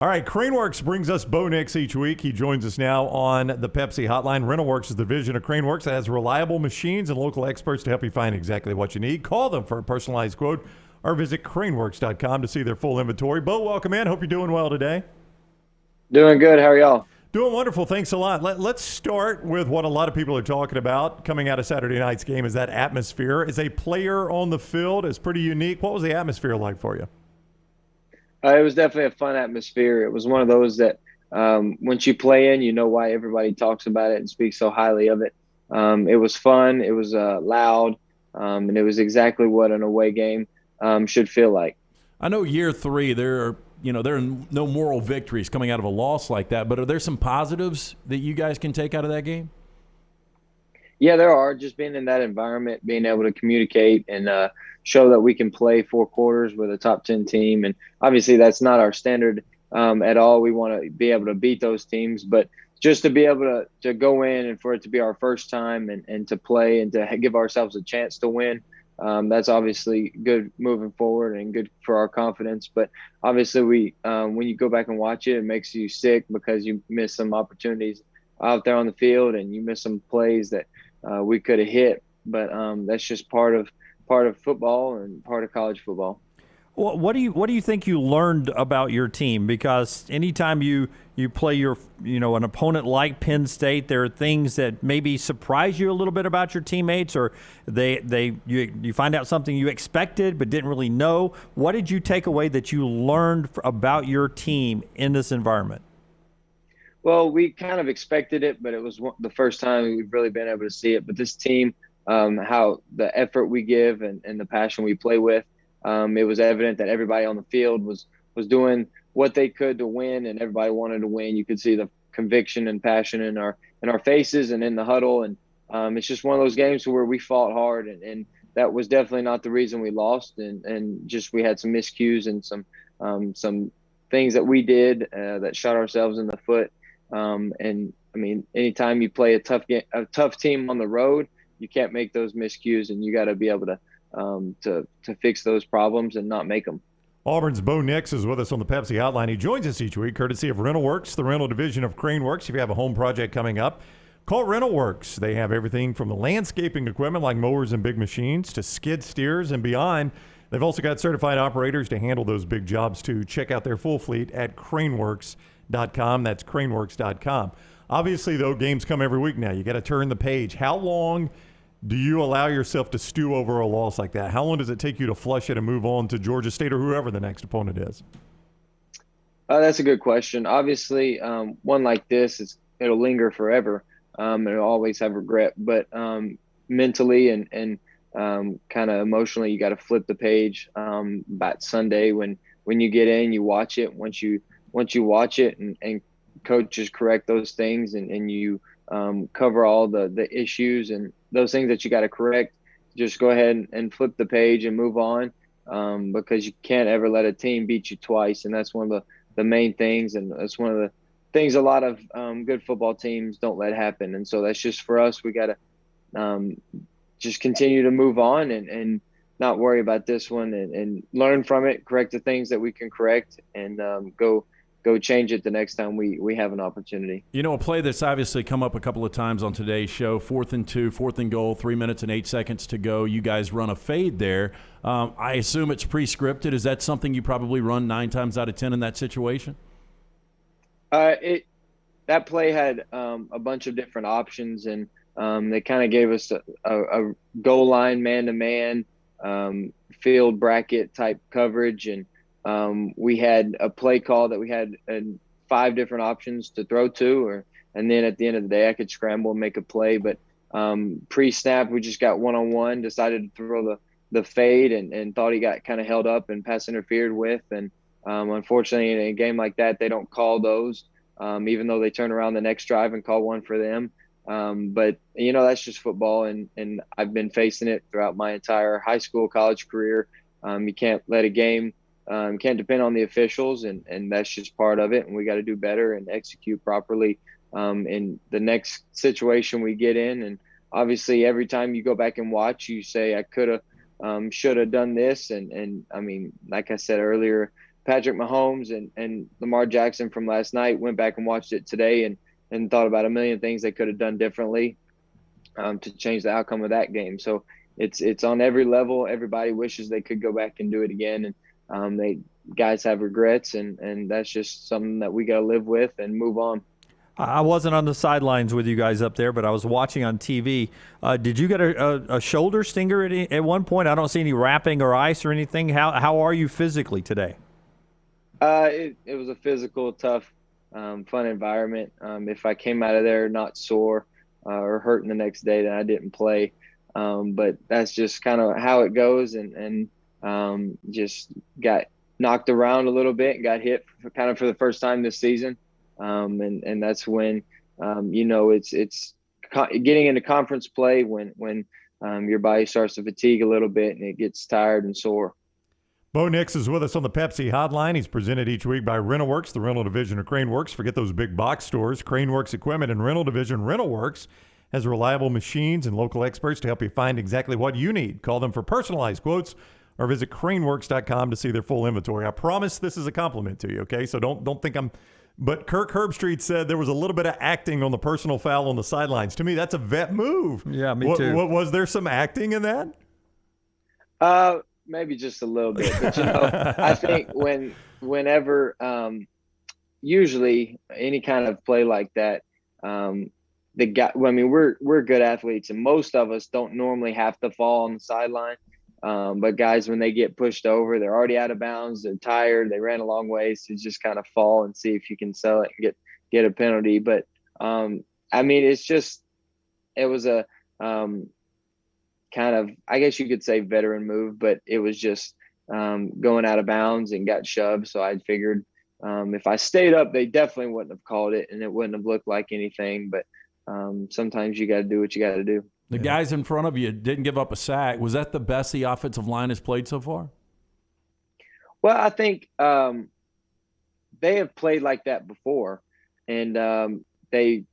All right, CraneWorks brings us Bo Nix each week. He joins us now on the Pepsi hotline. RentalWorks is the division of CraneWorks that has reliable machines and local experts to help you find exactly what you need. Call them for a personalized quote or visit craneworks.com to see their full inventory. Bo, welcome in. Hope you're doing well today. Doing good. How are y'all? Doing wonderful. Thanks a lot. Let's start with what a lot of people are talking about coming out of Saturday night's game is that atmosphere. As a player on the field, is pretty unique. What was the atmosphere like for you? It was definitely a fun atmosphere. It was one of those that once you play in, you know why everybody talks about it and speaks so highly of it. It was fun. It was loud, and it was exactly what an away game should feel like. I know year three, there are no moral victories coming out of a loss like that, but are there some positives that you guys can take out of that game? Yeah, there are. Just being in that environment, being able to communicate and show that we can play 4 quarters with a top 10 team. And obviously that's not our standard at all. We want to be able to beat those teams, but just to be able to go in and for it to be our first time and to play and to give ourselves a chance to win, that's obviously good moving forward and good for our confidence. But obviously when you go back and watch it, it makes you sick because you miss some opportunities out there on the field and you miss some plays that we could have hit. But that's just part of football and part of college football. Well, what do you think you learned about your team? Because anytime you play an opponent like Penn State, there are things that maybe surprise you a little bit about your teammates, or you find out something you expected but didn't really know. What did you take away that you learned about your team in this environment? Well, we kind of expected it, but it was the first time we've really been able to see it. But this team, how the effort we give and the passion we play with, it was evident that everybody on the field was doing what they could to win, and everybody wanted to win. You could see the conviction and passion in our faces and in the huddle. And it's just one of those games where we fought hard, and that was definitely not the reason we lost. And just we had some miscues and some things that we did that shot ourselves in the foot. And I mean, anytime you play a tough team on the road, you can't make those miscues, and you got to be able to fix those problems and not make them. Auburn's Bo Nix is with us on the Pepsi Hotline. He joins us each week courtesy of RentalWorks, the rental division of CraneWorks. If you have a home project coming up, call RentalWorks. They have everything from the landscaping equipment like mowers and big machines to skid steers and beyond. They've also got certified operators to handle those big jobs too. Check out their full fleet at CraneWorks.com. That's CraneWorks.com. Obviously, though, games come every week now. You got to turn the page. How long do you allow yourself to stew over a loss like that? How long does it take you to flush it and move on to Georgia State or whoever the next opponent is? That's a good question. Obviously, one like this, it'll linger forever. It'll always have regret. But mentally and kind of emotionally, you got to flip the page. About Sunday when you get in, you watch it. Once you watch it and coaches correct those things and you cover all the issues and those things that you got to correct, just go ahead and flip the page and move on, because you can't ever let a team beat you twice. And that's one of the main things. And that's one of the things a lot of good football teams don't let happen. And so that's just for us. We got to just continue to move on and not worry about this one and learn from it, correct the things that we can correct, and go change it the next time we have an opportunity. You know, a play that's obviously come up a couple of times on today's show, 4th and 2, 4th and goal, 3 minutes and 8 seconds to go. You guys run a fade there. I assume it's pre-scripted. Is that something you probably run 9 times out of 10 in that situation? That play had a bunch of different options, and they kind of gave us a goal line man-to-man field bracket type coverage, and we had a play call that we had 5 different options to throw to, and then at the end of the day, I could scramble and make a play. But pre-snap, we just got one-on-one, decided to throw the fade and thought he got kind of held up and pass interfered with. And unfortunately, in a game like that, they don't call those, even though they turn around the next drive and call one for them. But, that's just football, and I've been facing it throughout my entire high school, college career. You can't let a game can't depend on the officials, and that's just part of it. And we got to do better and execute properly in the next situation we get in. And obviously, every time you go back and watch, you say, I could have, should have done this. And I mean, like I said earlier, Patrick Mahomes and Lamar Jackson from last night, went back and watched it today and thought about a million things they could have done differently to change the outcome of that game. So it's on every level. Everybody wishes they could go back and do it again. And guys have regrets, and that's just something that we got to live with and move on. I wasn't on the sidelines with you guys up there, but I was watching on TV. Did you get a shoulder stinger at one point? I don't see any wrapping or ice or anything. How are you physically today? It was a physical, tough, fun environment. If I came out of there not sore or hurting the next day, then I didn't play. But that's just kind of how it goes, and just got knocked around a little bit and got hit for the first time this season. And that's when, it's getting into conference play when your body starts to fatigue a little bit and it gets tired and sore. Bo Nix is with us on the Pepsi Hotline. He's presented each week by RentalWorks, the rental division of CraneWorks. Forget those big box stores. CraneWorks Equipment and Rental Division RentalWorks has reliable machines and local experts to help you find exactly what you need. Call them for personalized quotes or visit craneworks.com to see their full inventory. I promise this is a compliment to you, okay? So don't think I'm... But Kirk Herbstreit said there was a little bit of acting on the personal foul on the sidelines. To me, that's a vet move. Yeah, me too. Was there some acting in that? Maybe just a little bit. But, I think whenever usually any kind of play like that, we're good athletes, and most of us don't normally have to fall on the sideline. But guys, when they get pushed over, they're already out of bounds. They're tired. They ran a long way. So just kind of fall and see if you can sell it and get a penalty. But, it was a kind of, I guess you could say, veteran move, but it was just going out of bounds and got shoved. So I figured if I stayed up, they definitely wouldn't have called it and it wouldn't have looked like anything. But sometimes you got to do what you got to do. The guys in front of you didn't give up a sack. Was that the best the offensive line has played so far? Well, I think they have played like that before, and they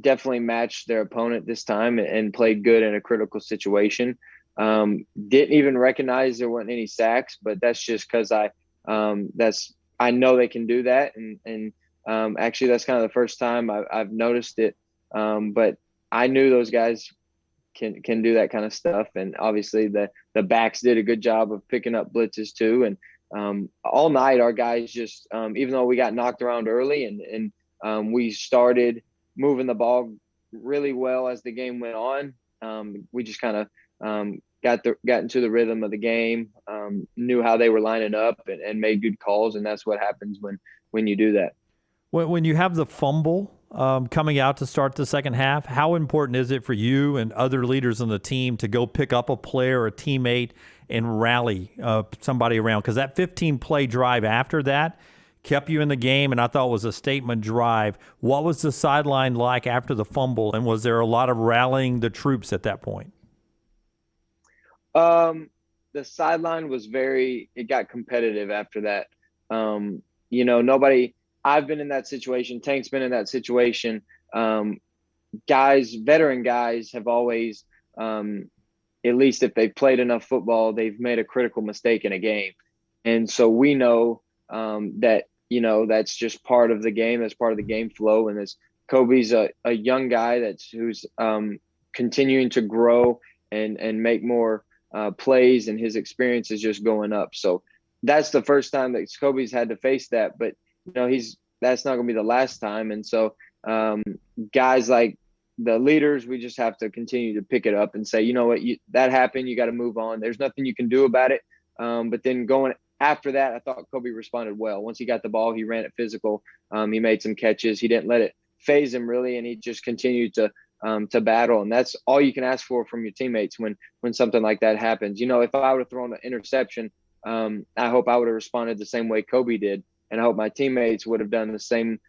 definitely matched their opponent this time and played good in a critical situation. Didn't even recognize there weren't any sacks, but that's just because I know they can do that, and actually that's kind of the first time I've noticed it. But I knew those guys can do that kind of stuff, and obviously the backs did a good job of picking up blitzes too. And all night our guys just even though we got knocked around early and we started moving the ball really well as the game went on, we just kind of got into the rhythm of the game, knew how they were lining up and made good calls, and that's what happens when you do that. When you have the fumble coming out to start the second half, how important is it for you and other leaders on the team to go pick up a player or a teammate and rally somebody around? Because that 15-play drive after that kept you in the game, and I thought it was a statement drive. What was the sideline like after the fumble, and was there a lot of rallying the troops at that point? The sideline was it got competitive after that. I've been in that situation. Tank's been in that situation. Veteran guys have always, at least if they've played enough football, they've made a critical mistake in a game. And so we know that, that's just part of the game. That's part of the game flow. And Kobe's a young guy who's continuing to grow and make more plays, and his experience is just going up. So that's the first time that Kobe's had to face that. But that's not going to be the last time. And so guys like the leaders, we just have to continue to pick it up and say, you know what, that happened. You got to move on. There's nothing you can do about it. But then going after that, I thought Kobe responded well. Once he got the ball, he ran it physical. He made some catches. He didn't let it phase him really. And he just continued to battle. And that's all you can ask for from your teammates when something like that happens. If I would have thrown an interception, I hope I would have responded the same way Kobe did. And I hope my teammates would have done the same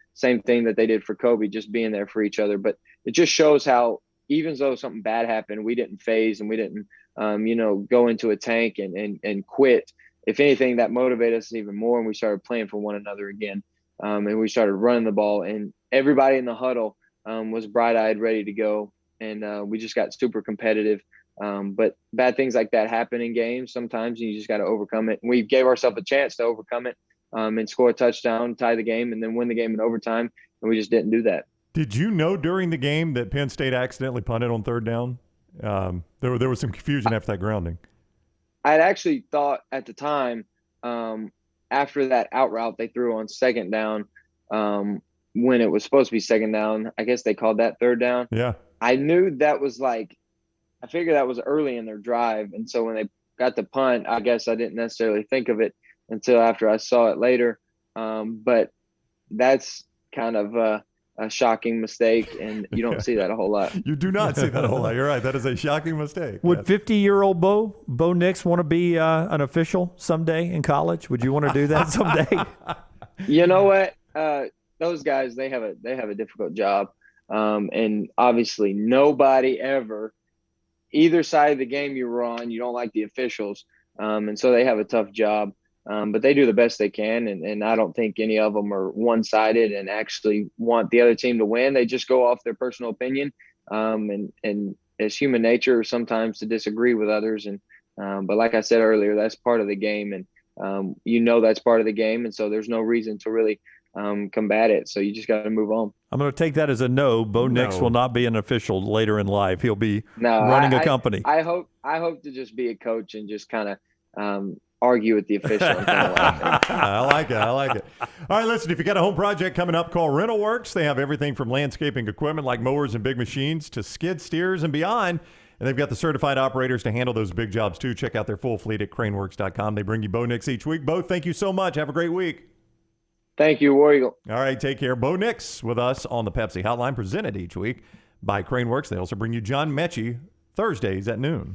thing that they did for Kobe, just being there for each other. But it just shows how, even though something bad happened, we didn't phase and we didn't, go into a tank and quit. If anything, that motivated us even more, and we started playing for one another again. And we started running the ball, and everybody in the huddle was bright-eyed, ready to go. And we just got super competitive. But bad things like that happen in games sometimes, and you just got to overcome it. And we gave ourselves a chance to overcome it. and score a touchdown, tie the game, and then win the game in overtime. And we just didn't do that. Did you know during the game that Penn State accidentally punted on third down? There was some confusion after that grounding. I'd actually thought at the time, after that out route they threw on second down, when it was supposed to be second down, I guess they called that third down. Yeah. I knew that was I figured that was early in their drive. And so when they got the punt, I guess I didn't necessarily think of it until after I saw it later. But that's kind of a shocking mistake, and you don't see that a whole lot. You do not see that a whole lot. You're right. That is a shocking mistake. Would 50-year-old Bo Nix want to be an official someday in college? Would you want to do that someday? You know what? Those guys, they have a difficult job. And obviously nobody ever, either side of the game you were on, you don't like the officials. And so they have a tough job. But they do the best they can, and I don't think any of them are one-sided and actually want the other team to win. They just go off their personal opinion, and it's human nature sometimes to disagree with others. And but like I said earlier, that's part of the game, and that's part of the game, and so there's no reason to really combat it. So you just got to move on. I'm going to take that as a no. Bo Nix will not be an official later in life. He'll be running a company. I hope to just be a coach and just kind of argue with the official. I like it. All right, listen, if you got a home project coming up, call RentalWorks. They have everything from landscaping equipment like mowers and big machines to skid steers and beyond. And they've got the certified operators to handle those big jobs too. Check out their full fleet at CraneWorks.com. They bring you Bo Nix each week. Bo, thank you so much. Have a great week. Thank you, War Eagle. All right, take care. Bo Nix with us on the Pepsi Hotline, presented each week by CraneWorks. They also bring you John Mechie Thursdays at noon.